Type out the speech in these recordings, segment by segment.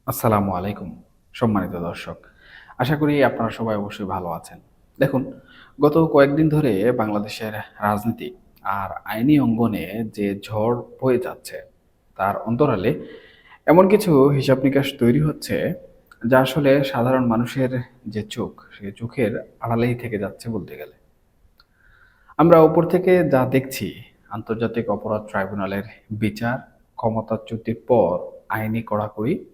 আসসালামু আলাইকুম সম্মানিত দর্শক। আশা করি আপনারা সবাই অবশ্যই ভালো আছেন। দেখুন, গত কয়েকদিন ধরে বাংলাদেশের রাজনীতি আর আইনি অঙ্গনে যে ঝড় বয়ে যাচ্ছে, তার অন্তরালে এমন কিছু হিসাব-নিকাশ তৈরি হচ্ছে, যা আসলে সাধারণ মানুষের যে চোখ, সেই চোখের আড়ালেই থেকে যাচ্ছে বলতে গেলে। আমরা উপর থেকে যা দেখছি, আন্তর্জাতিক অপরাধ ট্রাইব্যুনালের বিচার, ক্ষমতাচ্যুতির পর আইনি কড়াকড়ি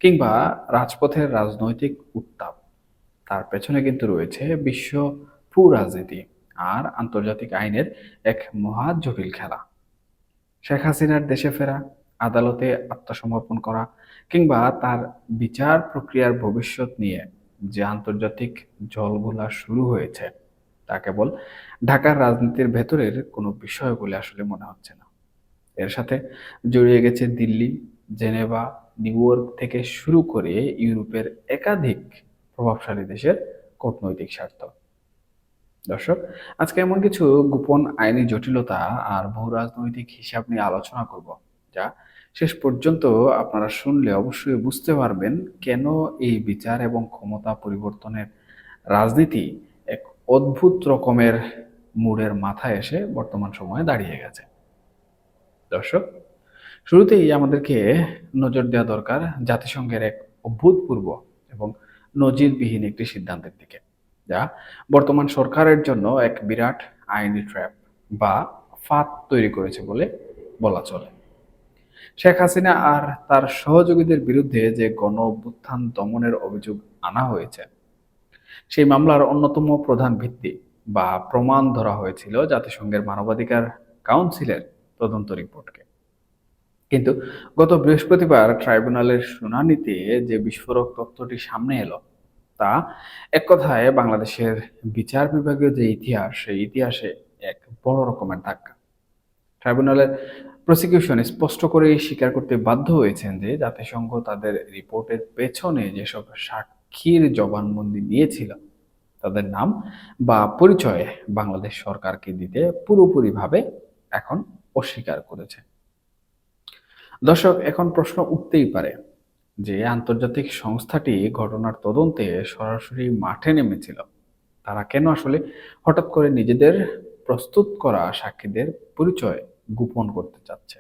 কিংবা রাজপথের রাজনৈতিক উত্তাপ, তার পেছনে কিন্তু রয়েছে বিশ্ব ভূ-রাজনীতি আর আন্তর্জাতিক আইনের এক মহা জটিল খেলা। শেখ হাসিনার দেশে ফেরা, আদালতে আত্মসমর্পণ করা কিংবা তার বিচার প্রক্রিয়ার ভবিষ্যৎ নিয়ে যে আন্তর্জাতিক জলঘোলা শুরু হয়েছে, তা কেবল ঢাকার রাজনীতির ভেতরের কোনো বিষয় বলে আসলে মনে হচ্ছে না। এর সাথে জড়িয়ে গেছে দিল্লি, জেনেভা, নিউ ইয়র্ক থেকে শুরু করে ইউরোপের একাধিক প্রভাবশালী দেশের কূটনৈতিক স্বার্থ। দর্শক, আজকে এমন কিছু গোপন আইনি জটিলতা আর ভূ-রাজনৈতিক হিসাব নিয়ে আলোচনা করব, যা শেষ পর্যন্ত আপনারা শুনলে অবশ্যই বুঝতে পারবেন কেন এই বিচার এবং ক্ষমতা পরিবর্তনের রাজনীতি এক অদ্ভুত রকমের মোড়ের মাথায় এসে বর্তমান সময়ে দাঁড়িয়ে গেছে। দর্শক, শুরুতেই আমাদেরকে নজর দেওয়া দরকার জাতিসংঘের এক অভূতপূর্ব এবং নজিরবিহীন একটি সিদ্ধান্তের দিকে, যা বর্তমান সরকারের জন্য এক বিরাট আইনি ট্র্যাপ বা ফাঁদ তৈরি করেছে বলে বলা চলে। শেখ হাসিনা আর তার সহযোগীদের বিরুদ্ধে যে গণ অভ্যুত্থান দমনের অভিযোগ আনা হয়েছে, সেই মামলার অন্যতম প্রধান ভিত্তি বা প্রমাণ ধরা হয়েছিল জাতিসংঘের মানবাধিকার কাউন্সিলের তদন্ত রিপোর্টকে। কিন্তু গত বৃহস্পতিবার ট্রাইব্যুনালের শুনানিতে যে বিস্ফোরক তথ্যটি সামনে এলো, তা এক কথায় বাংলাদেশের বিচার বিভাগীয় যে ইতিহাস, সেই ইতিহাসে এক বড় রকমের ধাক্কা। ট্রাইব্যুনালের প্রসিকিউশন স্পষ্ট করেই স্বীকার করতে বাধ্য হয়েছেন যে জাতিসংঘ তাদের রিপোর্টের পেছনে যেসব সাক্ষীর জবানবন্দি নিয়েছিল, তাদের নাম বা পরিচয় বাংলাদেশ সরকারকে দিতে পুরোপুরিভাবে এখন অস্বীকার করেছে। দর্শক, এখন প্রশ্ন উঠতেই পারে যে আন্তর্জাতিক সংস্থাটি ঘটনার তদন্তে সরাসরি মাঠে নেমেছিল, তারা কেন আসলে হঠাৎ করে নিজেদের প্রস্তুত করা সাক্ষীদের পরিচয় গোপন করতে চাচ্ছে?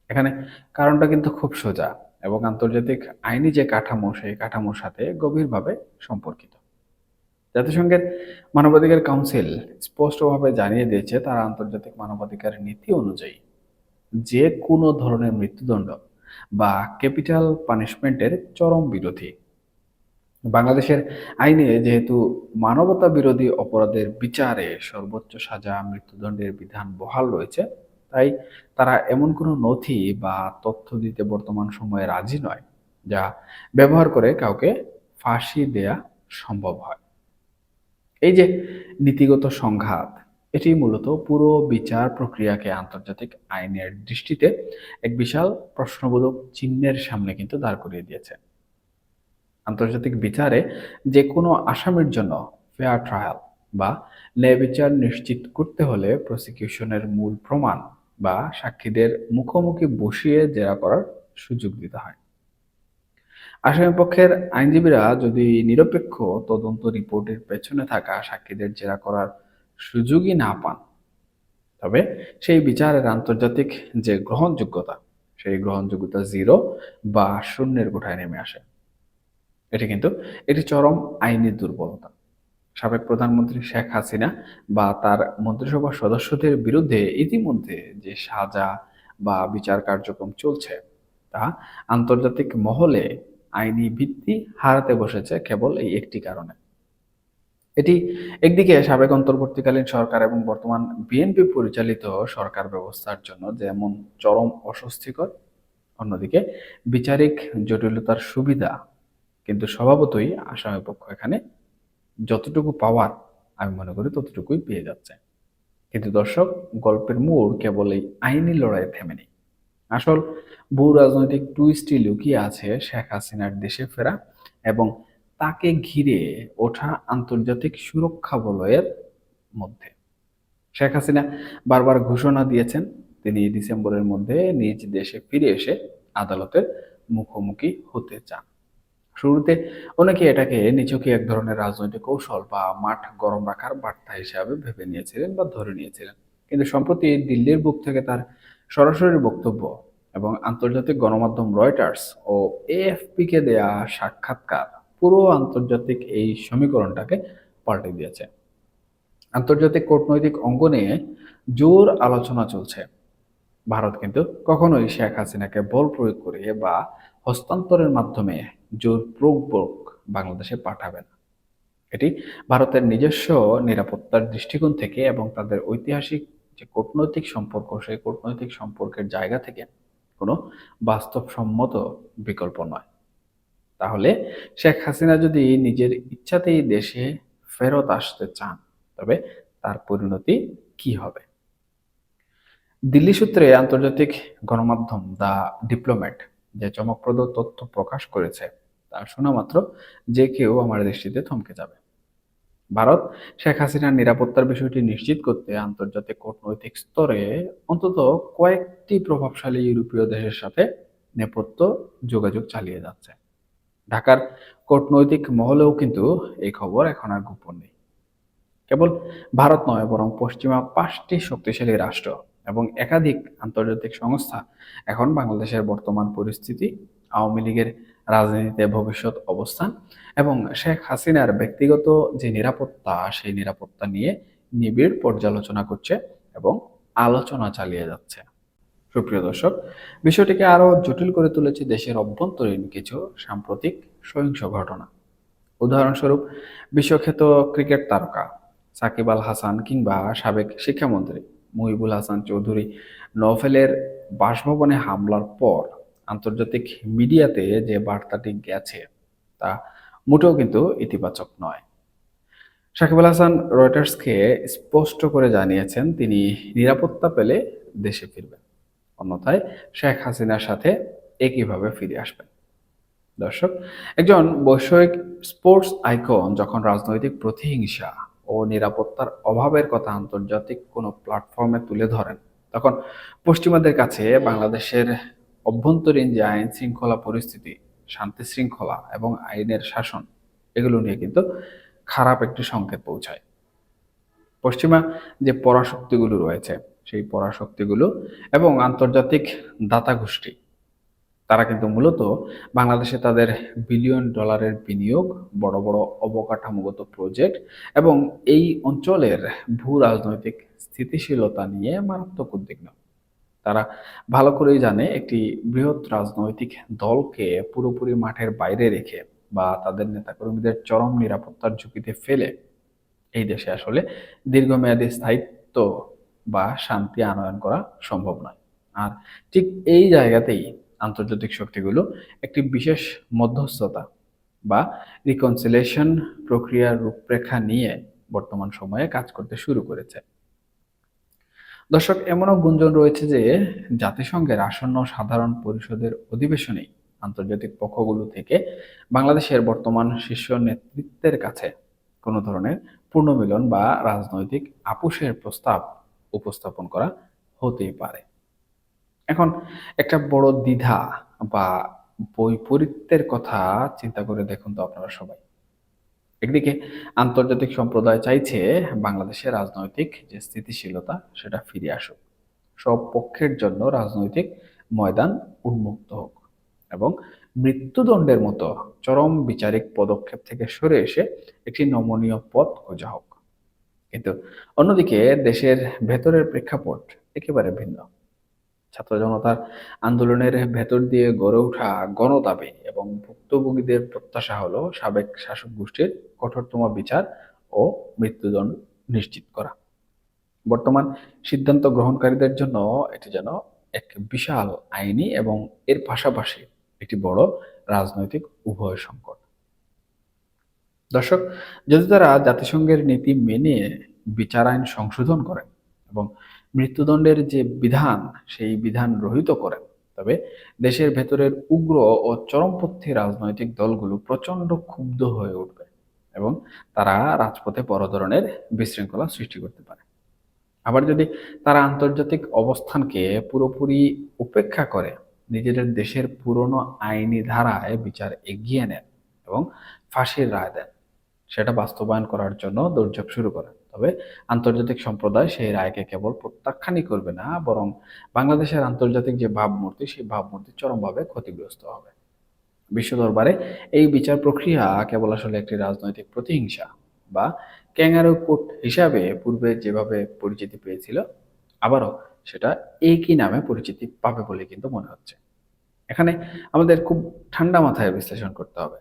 এখানে কারণটা কিন্তু খুব সোজা এবং আন্তর্জাতিক আইনি যে কাঠামো, সেই কাঠামোর সাথে গভীরভাবে সম্পর্কিত। জাতিসংঘের মানবাধিকার কাউন্সিল স্পষ্টভাবে জানিয়ে দিয়েছে তারা আন্তর্জাতিক মানবাধিকার নীতি অনুযায়ী যে কোনো ধরনের মৃত্যুদণ্ড বা ক্যাপিটাল পানিশমেন্টের চরম বিরোধী। বাংলাদেশের আইনে যেহেতু মানবতা বিরোধী অপরাধের বিচারে সর্বোচ্চ সাজা মৃত্যুদণ্ডের বিধান বহাল রয়েছে, তাই তারা এমন কোনো নথি বা তথ্য দিতে বর্তমান সময়ে রাজি নয়, যা ব্যবহার করে কাউকে ফাঁসি দেয়া সম্ভব হয়। এই যে নীতিগত সংঘাত, এটি মূলত পুরো বিচার প্রক্রিয়াকে আন্তর্জাতিক আইনের দৃষ্টিতে এক বিশাল প্রশ্নবোধক চিহ্নের সামনে কিন্তু দাঁড় করিয়ে দিয়েছে। আন্তর্জাতিক বিচারে যে কোনো আসামির জন্য ফেয়ার ট্রায়াল বা ন্যায় বিচার নিশ্চিত করতে হলে প্রসিকিউশনের মূল প্রমাণ বা সাক্ষীদের মুখোমুখি বসিয়ে জেরা করার সুযোগ দিতে হয়। আসামিপক্ষের আইনজীবীরা যদি নিরপেক্ষ তদন্ত রিপোর্টের পেছনে থাকা সাক্ষীদের জেরা করার সুযোগই না পান, তবে সেই বিচারের আন্তর্জাতিক যে গ্রহণযোগ্যতা, সেই গ্রহণযোগ্যতা জিরো বা শূন্যের কোঠায় নেমে আসে। এটি চরম আইনি দুর্বলতা। সাবেক প্রধানমন্ত্রী শেখ হাসিনা বা তার মন্ত্রিসভার সদস্যদের বিরুদ্ধে ইতিমধ্যে যে সাজা বা বিচার কার্যক্রম চলছে, তা আন্তর্জাতিক মহলে আইনি ভিত্তি হারাতে বসেছে কেবল এই একটি কারণে। এটি একদিকে সাবেক অন্তর্বর্তীকালীন সরকার এবং বর্তমান বিএনপি পরিচালিত সরকার ব্যবস্থার জন্য যেমন চরম অস্বস্তিকর, অন্যদিকে বিচারিক জটিলতার সুবিধা কিন্তু স্বভাবতই আসামিপক্ষ এখানে যতটুকু পাওয়ার, আমি মনে করি ততটুকুই পেয়ে যাচ্ছে। কিন্তু দর্শক, গল্পের মোড় কেবল এই আইনি লড়াইয়ে থেমে নেই। আসল ভূ রাজনৈতিক টুইস্টই লুকিয়ে আছে শেখ হাসিনার দেশে ফেরা এবং তাকে ঘিরে ওঠা আন্তর্জাতিক সুরক্ষা বলয়ের মধ্যে। শেখ হাসিনা বারবার ঘোষণা দিয়েছেন তিনি ডিসেম্বরের মধ্যে নিজ দেশে ফিরে এসে আদালতের মুখোমুখি হতে চান। শুরুতে অনেকে এটাকে নিছকই এক ধরনের রাজনৈতিক কৌশল বা মাঠ গরম রাখার বার্তা হিসাবে ভেবে নিয়েছিলেন বা ধরে নিয়েছিলেন। কিন্তু সম্প্রতি দিল্লির বুক থেকে তার সরাসরি বক্তব্য এবং আন্তর্জাতিক গণমাধ্যম রয়টার্স ও এএফপি কে দেয়া সাক্ষাৎকার পুরো আন্তর্জাতিক এই সমীকরণটাকে পাল্টে দিয়েছে। আন্তর্জাতিক কূটনৈতিক অঙ্গনে জোর আলোচনা চলছে। ভারত কিন্তু কখনোই শেখ হাসিনাকে বল প্রয়োগ করে বা হস্তান্তরের মাধ্যমে জোরপূর্বক বাংলাদেশে পাঠাবে না। এটি ভারতের নিজস্ব নিরাপত্তার দৃষ্টিকোণ থেকে এবং তাদের ঐতিহাসিক যে কূটনৈতিক সম্পর্ক, সেই কূটনৈতিক সম্পর্কের জায়গা থেকে কোনো বাস্তবসম্মত বিকল্প নয়। তাহলে শেখ হাসিনা যদি নিজের ইচ্ছাতেই দেশে ফেরত আসতে চান, তবে তার পরিণতি কি হবে? দিল্লি সূত্রে আন্তর্জাতিক গণমাধ্যম দ্য ডিপ্লোম্যাট যে চমকপ্রদ তথ্য প্রকাশ করেছে তা শোনা মাত্র যে কেউ আমার দৃষ্টিতে থমকে যাবে। ভারত শেখ হাসিনার নিরাপত্তার বিষয়টি নিশ্চিত করতে আন্তর্জাতিক কূটনৈতিক স্তরে অন্তত কয়েকটি প্রভাবশালী ইউরোপীয় দেশের সাথে নেপথ্য যোগাযোগ চালিয়ে যাচ্ছে। ঢাকার কূটনৈতিক মহলেও কিন্তু এই খবর এখন আর গোপন নেই। কেবল ভারত নয়, বরং পশ্চিমা 5টি শক্তিশালী রাষ্ট্র এবং একাধিক আন্তর্জাতিক সংস্থা এখন বাংলাদেশের বর্তমান পরিস্থিতি, আওয়ামী লীগের রাজনীতিতে ভবিষ্যৎ অবস্থান এবং শেখ হাসিনার ব্যক্তিগত যে নিরাপত্তা, সেই নিরাপত্তা নিয়ে নিবিড় পর্যালোচনা করছে এবং আলোচনা চালিয়ে যাচ্ছে। সুপ্রিয় দর্শক, বিষয়টিকে আরো জটিল করে তুলেছে দেশের অভ্যন্তরীণ কিছু সাম্প্রতিক সহিংস ঘটনা। উদাহরণস্বরূপ, বিশ্বখ্যাত ক্রিকেট তারকা সাকিব আল হাসান কিংবা সাবেক শিক্ষামন্ত্রী মুহিবুল হাসান চৌধুরী নওফেলের বাসভবনে হামলার পর আন্তর্জাতিক মিডিয়াতে যে বার্তাটি গেছে তা মোটেও কিন্তু ইতিবাচক নয়। সাকিব আল হাসান রয়টার্সকে স্পষ্ট করে জানিয়েছেন তিনি নিরাপত্তা পেলে দেশে ফিরবেন, অন্যথায় শেখ হাসিনার সাথে একইভাবে ফিরে আসবেন। দর্শক, একজন বৈষয়িক স্পোর্টস আইকন যখন রাজনৈতিক প্রতিহিংসা ও নিরাপত্তার অভাবের কথা আন্তর্জাতিক কোনো প্ল্যাটফর্মে তুলে ধরেন, তখন পশ্চিমাদের কাছে বাংলাদেশের অভ্যন্তরীণ যে আইন শৃঙ্খলা পরিস্থিতি, শান্তি শৃঙ্খলা এবং আইনের শাসন, এগুলো নিয়ে কিন্তু খারাপ একটি সংকেত পৌঁছায়। পশ্চিমা যে পরাশক্তিগুলো রয়েছে, সেই পরাশক্তিগুলো এবং আন্তর্জাতিক দাতা গোষ্ঠী, তারা কিন্তু মূলত বাংলাদেশে তাদের বিলিয়ন ডলারের বিনিয়োগ, বড় বড় অবকাঠামোগত প্রজেক্ট এবং এই অঞ্চলের ভূ রাজনৈতিক স্থিতিশীলতা নিয়ে মারাত্মক উদ্বিগ্ন। তারা ভালো করেই জানে একটি বৃহৎ রাজনৈতিক দলকে পুরোপুরি মাঠের বাইরে রেখে বা তাদের নেতাকর্মীদের চরম নিরাপত্তার ঝুঁকিতে ফেলে এই দেশে আসলে দীর্ঘমেয়াদী স্থায়িত্ব বা শান্তি আনয়ন করা সম্ভব নয়। আর ঠিক এই জায়গাতেই আন্তর্জাতিক শক্তিগুলো একটি বিশেষ মধ্যস্থতা বা রিকনসিলেশন প্রক্রিয়ার রূপরেখা নিয়ে বর্তমান সময়ে কাজ করতে শুরু করেছে। দর্শক, এমনও গুঞ্জন রয়েছে যে জাতিসংঘের আসন্ন সাধারণ পরিষদের অধিবেশনেই আন্তর্জাতিক পক্ষগুলো থেকে বাংলাদেশের বর্তমান শীর্ষ নেতৃত্বের কাছে কোনো ধরনের পুনর্মিলন বা রাজনৈতিক আপোষের প্রস্তাব উপস্থাপন করা হতেই পারে। এখন একটা বড় দ্বিধা বা বৈপরীত্যের কথা চিন্তা করে দেখুন তো আপনারা সবাই। একদিকে আন্তর্জাতিক সম্প্রদায় চাইছে বাংলাদেশের রাজনৈতিক যে স্থিতিশীলতা সেটা ফিরে আসুক, সব পক্ষের জন্য রাজনৈতিক ময়দান উন্মুক্ত হোক এবং মৃত্যুদণ্ডের মতো চরম বিচারিক পদক্ষেপ থেকে সরে এসে একটি নমনীয় পথ খোঁজা হোক। কিন্তু অন্যদিকে দেশের ভেতরের প্রেক্ষাপট একেবারে ভিন্ন। ছাত্র জনতার আন্দোলনের ভেতর দিয়ে গড়ে ওঠা গণদাবি এবং ভুক্তভোগীদের প্রত্যাশা হলো সাবেক শাসক গোষ্ঠীর কঠোরতম বিচার ও মৃত্যুদণ্ড নিশ্চিত করা। বর্তমান সিদ্ধান্ত গ্রহণকারীদের জন্য এটি যেন এক বিশাল আইনি এবং এর পাশাপাশি একটি বড় রাজনৈতিক উভয় সংকট। দর্শক, যদি তারা জাতিসংঘের নীতি মেনে বিচার আইন সংশোধন করেন এবং মৃত্যুদণ্ডের যে বিধান সেই বিধান রহিত করেন, তবে দেশের ভেতরের উগ্র ও চরমপন্থী রাজনৈতিক দলগুলো প্রচন্ড ক্ষুব্ধ হয়ে উঠবে এবং তারা রাজপথে বড় ধরনের বিশৃঙ্খলা সৃষ্টি করতে পারে। আবার যদি তারা আন্তর্জাতিক অবস্থানকে পুরোপুরি উপেক্ষা করে নিজেদের দেশের পুরনো আইনি ধারায় বিচার এগিয়ে নেন এবং ফাঁসির রায় দেন, সেটা বাস্তবায়ন করার জন্য দৌড়ঝাঁপ শুরু করে। তবে আন্তর্জাতিক সম্প্রদায় সেই রায়কে কেবল প্রত্যাখ্যানই করবে না, বরং বাংলাদেশের আন্তর্জাতিক যে ভাবমূর্তি, সেই ভাবমূর্তি চরমভাবে ক্ষতিগ্রস্ত হবে। বিশ্ব দরবারে এই বিচার প্রক্রিয়া কেবল আসলে একটি রাজনৈতিক প্রতিহিংসা বা ক্যাঙ্গারু কোর্ট হিসাবে পূর্বে যেভাবে পরিচিতি পেয়েছিল, আবারও সেটা একই নামে পরিচিতি পাবে বলে কিন্তু মনে হচ্ছে। এখানে আমাদের খুব ঠান্ডা মাথায় বিশ্লেষণ করতে হবে,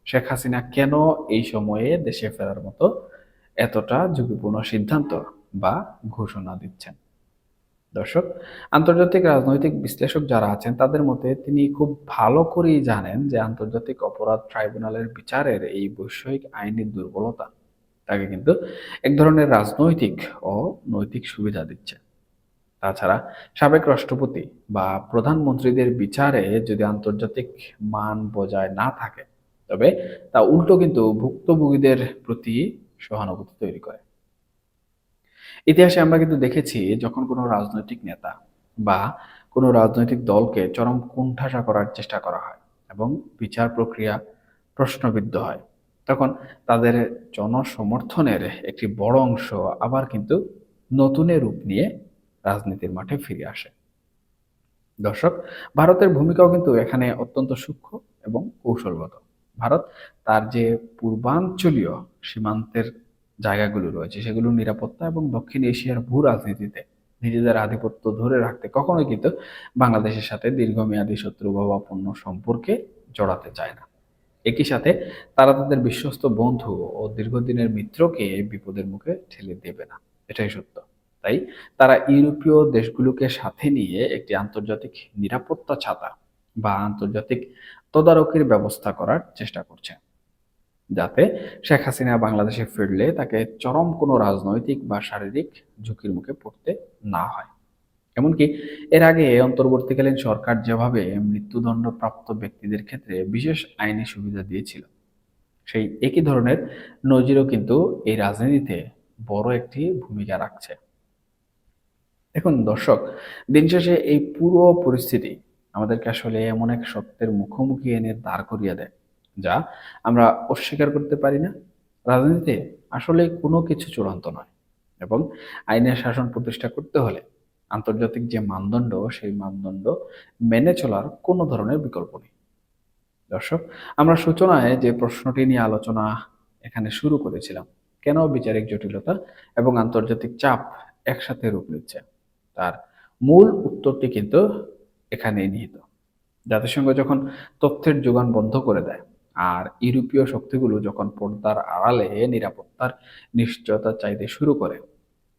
শেখ হাসিনা কেন এই সময়ে দেশে ফেরার মতো এতটা ঝুঁকিপূর্ণ সিদ্ধান্ত বা ঘোষণা দিচ্ছেন। দর্শক, আন্তর্জাতিক রাজনৈতিক বিশ্লেষক যারা আছেন তাদের মতে তিনি খুব ভালো করেই জানেন যে আন্তর্জাতিক অপরাধ ট্রাইব্যুনালের বিচারের এই বৈষয়িক আইনি দুর্বলতা তাকে কিন্তু এক ধরনের রাজনৈতিক ও নৈতিক সুবিধা দিচ্ছে। তাছাড়া সাবেক রাষ্ট্রপতি বা প্রধানমন্ত্রীদের বিচারে যদি আন্তর্জাতিক মান বজায় না থাকে, তবে তা উল্টো কিন্তু ভুক্তভোগীদের প্রতি সহানুভূতি তৈরি করে। ইতিহাসে আমরা কিন্তু দেখেছি, যখন কোনো রাজনৈতিক নেতা বা কোনো রাজনৈতিক দলকে চরম কোণঠাসা করার চেষ্টা করা হয় এবং বিচার প্রক্রিয়া প্রশ্নবিদ্ধ হয়, তখন তাদের জনসমর্থনের একটি বড় অংশ আবার কিন্তু নতুনের রূপ নিয়ে রাজনীতির মাঠে ফিরে আসে। দর্শক, ভারতের ভূমিকাও কিন্তু এখানে অত্যন্ত সূক্ষ্ম এবং কৌশলগত। ভারত তার যে পূর্বাঞ্চলীয় সীমান্তের জায়গাগুলো রয়েছে, সেগুলোর নিরাপত্তা এবং দক্ষিণ এশিয়ার ভূ রাজনীতিতে নিজেদের আধিপত্য ধরে রাখতে কখনোই কিন্তু বাংলাদেশের সাথে দীর্ঘমেয়াদী শত্রুভাবাপন্ন সম্পর্কে জড়াতে চায় না। একই সাথে তারা তাদের বিশ্বস্ত বন্ধু ও দীর্ঘদিনের মিত্রকে বিপদের মুখে ঠেলে দেবে না, এটাই সত্য। তাই তারা ইউরোপীয় দেশগুলোকে সাথে নিয়ে একটি আন্তর্জাতিক নিরাপত্তা ছাতা বা আন্তর্জাতিক তদারকির ব্যবস্থা করার চেষ্টা করছে, যাতে শেখ হাসিনা বাংলাদেশে ফিরলে তাকে চরম কোনো রাজনৈতিক বা শারীরিক ঝুঁকির মুখে পড়তে না হয়। এমনকি এর আগে অন্তর্বর্তীকালীন সরকার যেভাবে মৃত্যুদণ্ড প্রাপ্ত ব্যক্তিদের ক্ষেত্রে বিশেষ আইনি সুবিধা দিয়েছিল, সেই একই ধরনের নজিরও কিন্তু এই রাজনীতিতে বড় একটি ভূমিকা রাখছে। দেখুন দর্শক, দিন শেষে এই পুরো পরিস্থিতি আমাদেরকে আসলে এমন এক সত্যের মুখোমুখি এনে দাঁড় করিয়ে দেয়, যা আমরা অস্বীকার করতে পারি না। রাজনীতিতে আসলে কোনো কিছু চূড়ান্ত নয়, এবং আইনের শাসন প্রতিষ্ঠা করতে হলে আন্তর্জাতিক যে মানদণ্ড, সেই মানদণ্ড মেনে চলার কোনো ধরনের বিকল্প নেই। দর্শক, আমরা সূচনায় যে প্রশ্নটি নিয়ে আলোচনা এখানে শুরু করেছিলাম, কেন বিচারিক জটিলতা এবং আন্তর্জাতিক চাপ একসাথে রূপ নিচ্ছে, তার মূল উত্তরটি কিন্তু এখানেই নিহিত। জাতিসংঘ যখন তথ্যের যোগান বন্ধ করে দেয়, আর ইউরোপীয় শক্তিগুলো যখন পর্দার আড়ালে নিরাপত্তার নিশ্চয়তা চাইতে শুরু করে,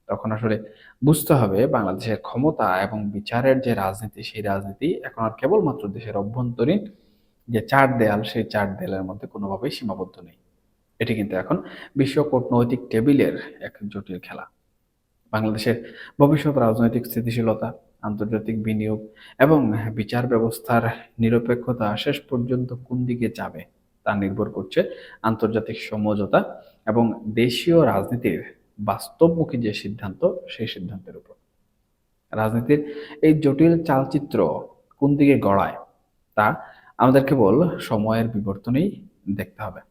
তখন আসলে বুঝতে হবে বাংলাদেশের ক্ষমতা এবং বিচারের যে রাজনীতি, সেই রাজনীতি এখন আর কেবলমাত্র দেশের অভ্যন্তরীণ যে চার দেয়াল, সেই চার দেয়ালের মধ্যে কোনোভাবেই সীমাবদ্ধ নেই। এটি কিন্তু এখন বিশ্ব কূটনৈতিক টেবিলের এক জটিল খেলা। বাংলাদেশের ভবিষ্যৎ রাজনৈতিক স্থিতিশীলতা, আন্তর্জাতিক বিনিয়োগ এবং বিচার ব্যবস্থার নিরপেক্ষতা শেষ পর্যন্ত কোন দিকে যাবে, তা নির্ভর করছে আন্তর্জাতিক সমঝোতা এবং দেশীয় রাজনীতির বাস্তবমুখী যে সিদ্ধান্ত, সেই সিদ্ধান্তের উপর। রাজনীতির এই জটিল চালচিত্র কোন দিকে গড়ায়, তা আমাদের কেবল সময়ের বিবর্তনেই দেখতে হবে।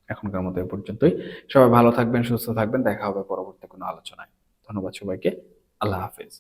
এখনকার মতো এ পর্যন্তই। সবাই ভালো থাকবেন, সুস্থ থাকবেন। দেখা হবে পরবর্তী কোনো আলোচনায়। ধন্যবাদ সবাইকে। আল্লাহ হাফেজ।